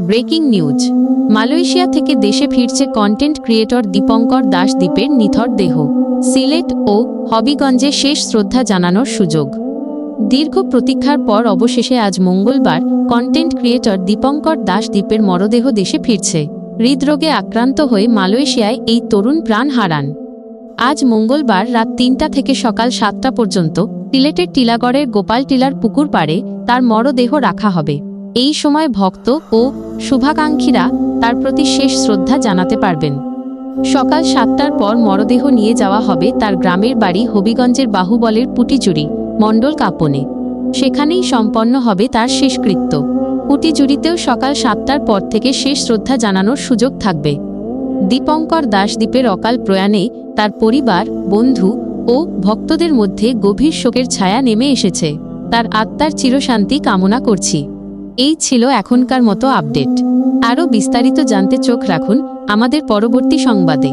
Breaking news. Malaysia থেকে দেশে ফিরছে কন্টেন্ট ক্রিয়েটর দীপঙ্কর দাস দীপের নিথর দেহ। সিলেট ও হবিগঞ্জে শেষ শ্রদ্ধা জানানোর সুযোগ। দীর্ঘ প্রতীক্ষার পর অবশেষে আজ মঙ্গলবার কন্টেন্ট ক্রিয়েটর দীপঙ্কর দাস দীপের মরদেহ দেশে ফিরছে। হৃদরোগে আক্রান্ত হয়ে মালয়েশিয়ায় এই তরুণ প্রাণ হারান। আজ মঙ্গলবার রাত ৩টা থেকে সকাল ৭টা পর্যন্ত সিলেটের টিলাগড়ের গোপাল টিলার পুকুর পাড়ে তার মরদেহ রাখা হবে। এই সময় ভক্ত ও শুভাকাঙ্ক্ষীরা তার প্রতি শেষ শ্রদ্ধা জানাতে পারবেন। সকাল ৭টার পর মরদেহ নিয়ে যাওয়া হবে তার গ্রামের বাড়ি হবিগঞ্জের বাহুবলের পুটিচুরি মণ্ডল কাপনে। সেখানেই সম্পন্ন হবে তার শেষকৃত্য। পুটিচুরিতেও সকাল ৭টার পর থেকে শেষ শ্রদ্ধা জানানোর সুযোগ থাকবে। দীপঙ্কর দাস দীপের অকাল প্রয়াণে তার পরিবার, বন্ধু ও ভক্তদের মধ্যে গভীর শোকের ছায়া নেমে এসেছে। তার আত্মার চিরশান্তি কামনা করছি। এই ছিল এখনকার মতো আপডেট। আরও বিস্তারিত জানতে চোখ রাখুন আমাদের পরবর্তী সংবাদে।